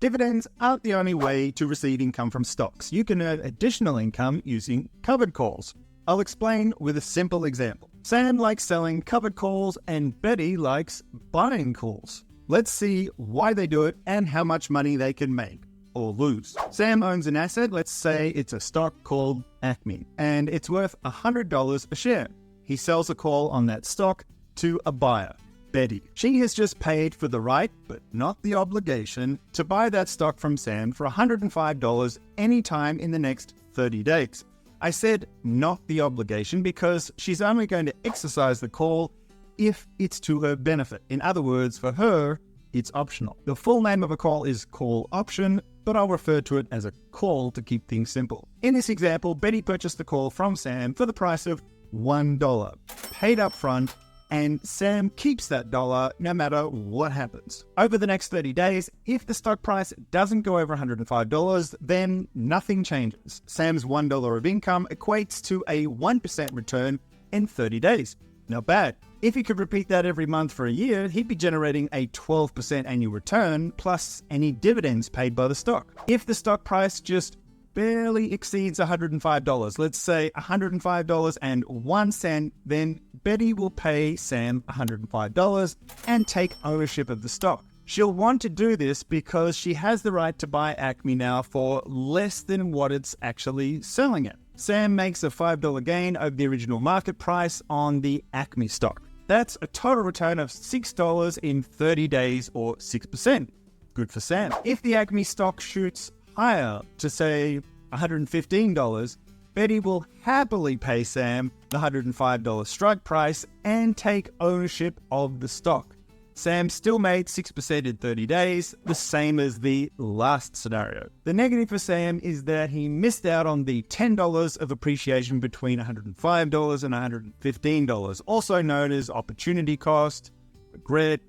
Dividends aren't the only way to receive income from stocks. You can earn additional income using covered calls. I'll explain with a simple example. Sam likes selling covered calls and Betty likes buying calls. Let's see why they do it and how much money they can make or lose. Sam owns an asset, let's say it's a stock called Acme, and it's worth $100 a share. He sells a call on that stock to a buyer, Betty. She has just paid for the right, but not the obligation, to buy that stock from Sam for $105 anytime in the next 30 days. I said not the obligation because she's only going to exercise the call if it's to her benefit. In other words, for her, it's optional. The full name of a call is call option, but I'll refer to it as a call to keep things simple. In this example, Betty purchased the call from Sam for the price of $1, paid up front, and Sam keeps that dollar no matter what happens. Over the next 30 days, if the stock price doesn't go over $105, then nothing changes. Sam's $1 of income equates to a 1% return in 30 days. Not bad. If he could repeat that every month for a year, he'd be generating a 12% annual return plus any dividends paid by the stock. If the stock price just barely exceeds $105, let's say $105.01, then Betty will pay Sam $105 and take ownership of the stock. She'll want to do this because she has the right to buy Acme now for less than what it's actually selling at. Sam makes a $5 gain over the original market price on the Acme stock. That's a total return of $6 in 30 days or 6%. Good for Sam. If the Acme stock shoots higher to say $115, Betty will happily pay Sam the $105 strike price and take ownership of the stock. Sam still made 6% in 30 days, the same as the last scenario. The negative for Sam is that he missed out on the $10 of appreciation between $105 and $115, also known as opportunity cost, regret,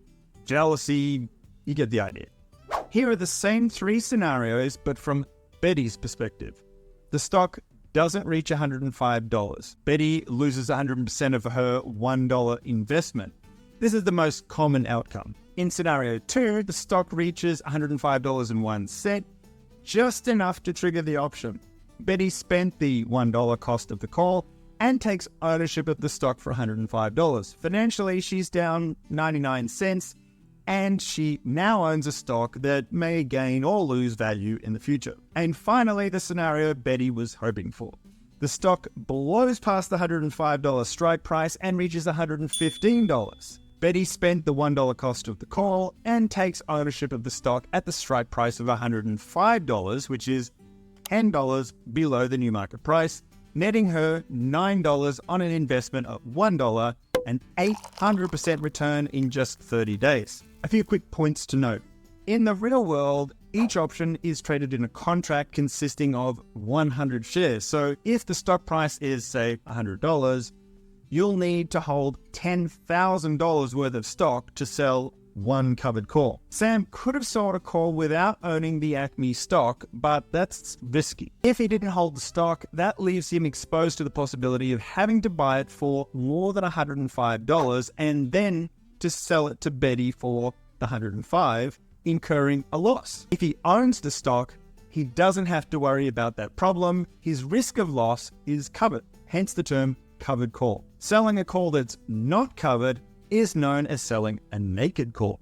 jealousy. You get the idea. Here are the same three scenarios, but from Betty's perspective. The stock doesn't reach $105. Betty loses 100% of her $1 investment. This is the most common outcome. In scenario 2, the stock reaches $105.01, just enough to trigger the option. Betty spent the $1 cost of the call and takes ownership of the stock for $105. Financially, she's down 99 cents, and she now owns a stock that may gain or lose value in the future. And finally, the scenario Betty was hoping for. The stock blows past the $105 strike price and reaches $115. Betty spent the $1 cost of the call and takes ownership of the stock at the strike price of $105, which is $10 below the new market price, netting her $9 on an investment of $1, an 800% return in just 30 days. A few quick points to note. In the real world, each option is traded in a contract consisting of 100 shares. So if the stock price is, say, $100, you'll need to hold $10,000 worth of stock to sell one covered call. Sam could have sold a call without owning the Acme stock, but that's risky. If he didn't hold the stock, that leaves him exposed to the possibility of having to buy it for more than $105 and then to sell it to Betty for the $105, incurring a loss. If he owns the stock, he doesn't have to worry about that problem. His risk of loss is covered, hence the term covered call. Selling a call that's not covered is known as selling a naked call.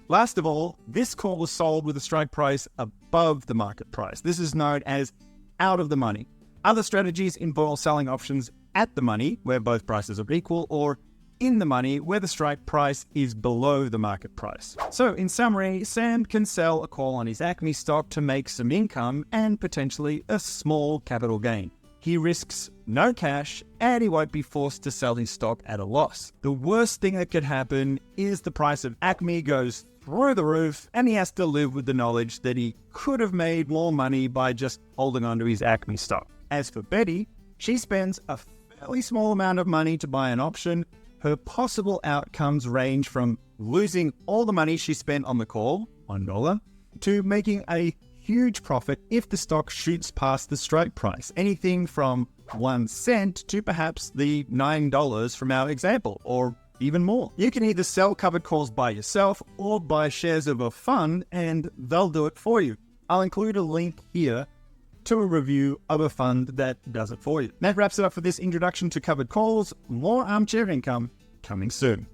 Last of all, this call was sold with a strike price above the market price. This is known as out of the money. Other strategies involve selling options at the money, where both prices are equal, or in the money, where the strike price is below the market price. So in summary, Sam can sell a call on his Acme stock to make some income and potentially a small capital gain. He risks no cash and he won't be forced to sell his stock at a loss. The worst thing that could happen is the price of Acme goes through the roof and he has to live with the knowledge that he could have made more money by just holding onto his Acme stock. As for Betty, she spends a fairly small amount of money to buy an option. Her possible outcomes range from losing all the money she spent on the call, $1, to making a huge profit if the stock shoots past the strike price, anything from 1 cent to perhaps the $9 from our example, or even more. You can either sell covered calls by yourself or buy shares of a fund and they'll do it for you. I'll include a link here to a review of a fund that does it for you. That wraps it up for this introduction to covered calls. More armchair income coming soon.